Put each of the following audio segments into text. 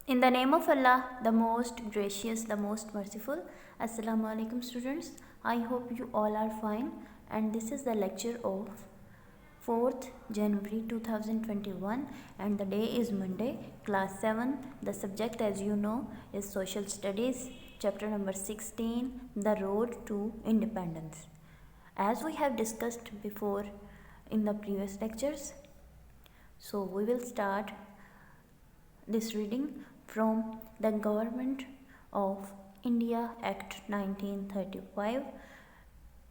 In the name of Allah, the most gracious, the most merciful. Assalamu alaikum students. I hope you all are fine, and this is the lecture of 4th January 2021 and the day is Monday, class 7. The subject, as you know, is social studies, chapter number 16, the road to independence. As we have discussed before in the previous lectures, so we will start this reading from the Government of India Act 1935.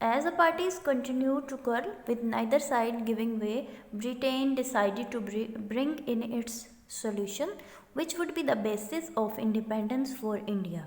As the parties continued to quarrel with neither side giving way, Britain decided to bring in its solution, which would be the basis of independence for India.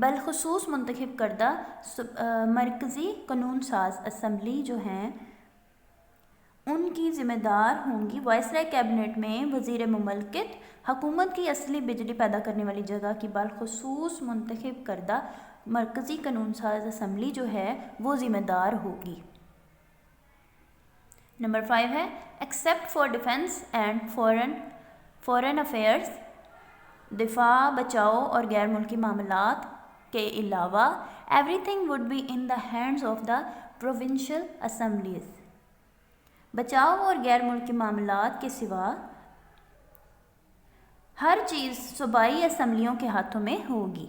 بالخصوص منتخب کردہ مرکزی قانون ساز assembly جو ہیں ان کی ذمہ دار ہوں گی وائسرائے کیبنٹ میں وزیر مملکت حکومت کی اصلی بجلی پیدا کرنے والی جگہ کی بالخصوص منتخب کردہ مرکزی قانون ساز اسمبلی جو ہے وہ ذمہ دار ہوگی۔ نمبر 5 ہے except for defence and foreign affairs, دفاع، بچاؤ اور غیر ملکی معاملات کے علاوہ everything would be in the hands of the provincial assemblies. بچاؤ اور غیر ملکی معاملات کے سوا ہر چیز صوبائی اسمبلیوں کے ہاتھوں میں ہوگی۔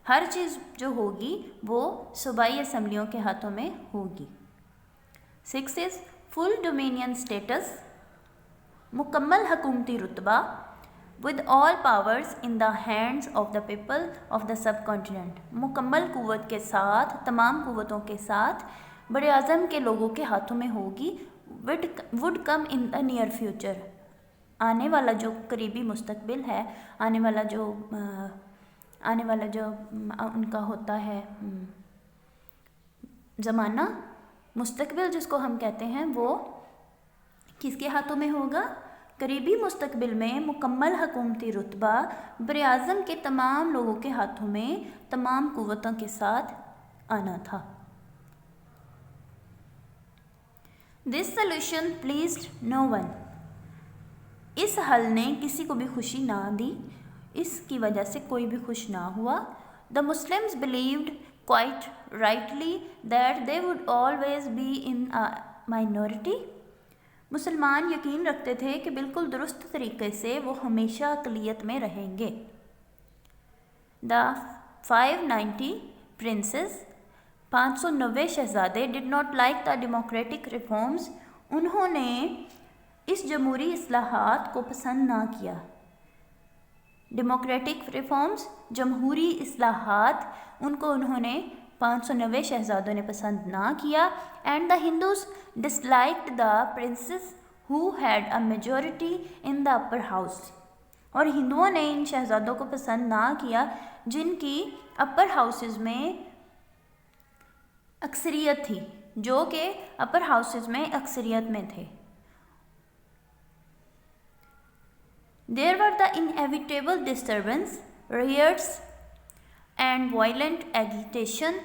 ہر چیز جو ہوگی وہ صوبائی اسمبلیوں کے ہاتھوں میں ہوگی۔ 6 از فل ڈومینین اسٹیٹس، مکمل حکومتی رتبہ with all powers in the hands of the people of the subcontinent، مکمل قوت کے ساتھ، تمام قوتوں کے ساتھ بر اعظم کے لوگوں کے ہاتھوں میں ہوگی۔ would come in the near future، آنے والا جو قریبی مستقبل ہے، آنے والا جو ان کا ہوتا ہے زمانہ، مستقبل جس کو ہم کہتے ہیں، وہ کس کے ہاتھوں میں ہوگا؟ قریبی مستقبل میں مکمل حکومتی رتبہ براعظم کے تمام لوگوں کے ہاتھوں میں تمام قوتوں کے ساتھ آنا تھا۔ This solution pleased no one، اس حل نے کسی کو بھی خوشی نہ دی، اس کی وجہ سے کوئی بھی خوش نہ ہوا۔ The Muslims believed quite rightly that they would always be in a minority، مسلمان یقین رکھتے تھے کہ بالکل درست طریقے سے وہ ہمیشہ اقلیت میں رہیں گے۔ The 590 princes، 590 شہزادے did not like the democratic reforms، انہوں نے اس جمہوری اصلاحات کو پسند نہ کیا۔ ڈیموکریٹک ریفارمز، جمہوری اصلاحات، ان کو انہوں نے 590 شہزادوں نے پسند نہ کیا۔ And the Hindus disliked the princes who had a majority in the upper house، اور ہندوؤں نے ان شہزادوں کو پسند نہ کیا جن کی اپر ہاؤسز میں اکثریت تھی، جو کہ اپر ہاؤسز میں اکثریت میں تھے۔ There were the inevitable disturbance, riots and violent agitation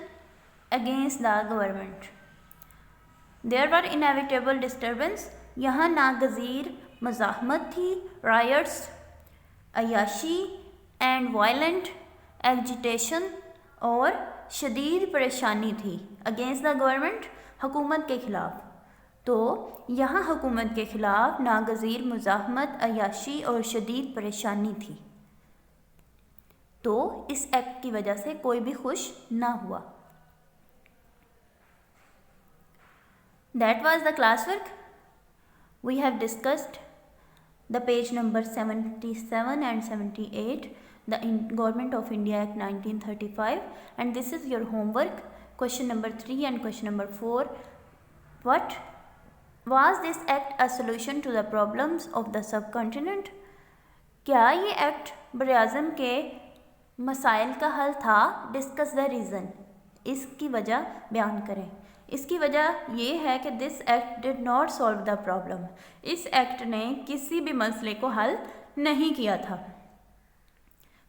against the government۔ There were inevitable disturbance، یہاں ناگزیر مزاحمت تھی، riots عیاشی and violent agitation اور شدید پریشانی تھی against the government، حکومت کے خلاف۔ تو یہاں حکومت کے خلاف ناگزیر مزاحمت، عیاشی اور شدید پریشانی تھی، تو اس ایکٹ کی وجہ سے کوئی بھی خوش نہ ہوا۔ That was the classwork. We have discussed the page number 77 and 78, the Government of India Act 1935, and this is your homework, question number 3 and question number 4. What was this act a solution to the problems of the subcontinent؟ کیا یہ act براعظم کے مسائل کا حل تھا؟ Discuss the reason, اس کی وجہ بیان کریں۔ اس کی وجہ یہ ہے کہ this act did not solve the problem, اس ایکٹ نے کسی بھی مسئلے کو حل نہیں کیا تھا۔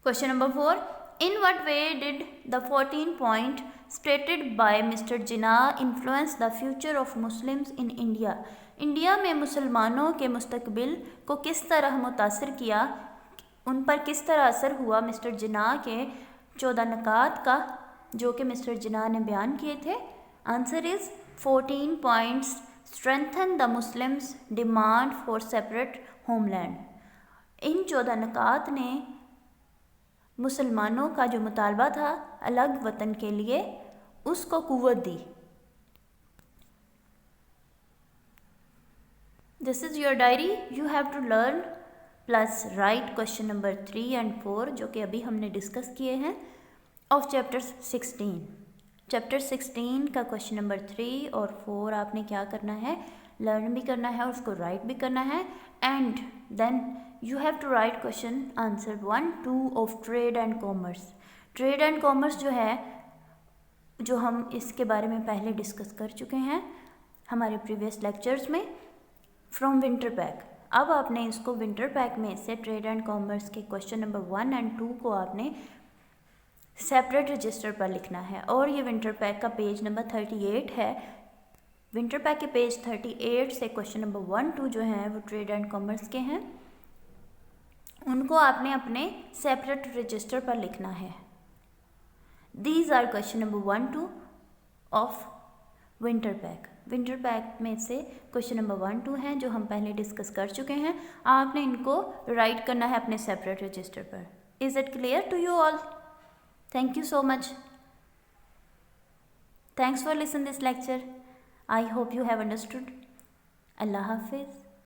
Question number 4، in what way did the 14 point stated by Mr. Jinnah influence the future of Muslims in India؟ India میں مسلمانوں کے مستقبل کو کس طرح متاثر کیا، ان پر کس طرح اثر ہوا مسٹر جناح کے 14 نکات کا جو کہ مسٹر جناح نے بیان کیے تھے؟ Answer is 14 points strengthen the Muslims demand for separate homeland۔ ان 14 نکات نے مسلمانوں کا جو مطالبہ تھا الگ وطن کے لیے، اس کو قوت دی۔ This is your diary. You have to learn plus write question number 3 and 4 جو کہ ابھی ہم نے ڈسکس کیے ہیں of chapter 16۔ چیپٹر 16 کا کوشچن نمبر 3 اور 4 آپ نے کیا کرنا ہے؟ لرن بھی کرنا ہے اور اس کو رائٹ بھی کرنا ہے، and then you have to write question answer 1 2 of trade and commerce. Trade and commerce جو ہے جو ہم اس کے بارے میں پہلے ڈسکس کر چکے ہیں ہمارے پریویس لیکچرز میں فرام ونٹر پیک. اب آپ نے اس کو ونٹر پیک میں سے ٹریڈ اینڈ کامرس کے کوشچن نمبر 1 اینڈ 2 کو آپ نے سیپریٹ رجسٹر پر لکھنا ہے. اور یہ ونٹر پیک کا پیج نمبر 38 ہے. ونٹر پیک کے پیج 38 سے کوشچن نمبر 1 2 جو ہیں وہ ٹریڈ اینڈ کامرس کے ہیں. ان کو آپ نے اپنے سیپریٹ رجسٹر پر لکھنا ہے. These are question number 1 2 of winter pack. Winter pack میں سے کوشچن نمبر 1 2 ہیں جو ہم پہلے ڈسکس کر چکے ہیں. آپ نے ان کو رائٹ کرنا ہے اپنے سیپریٹ رجسٹر پر. Is it clear to you all? Thank you so much. Thanks for listen this lecture. I hope you have understood. Allah Hafiz.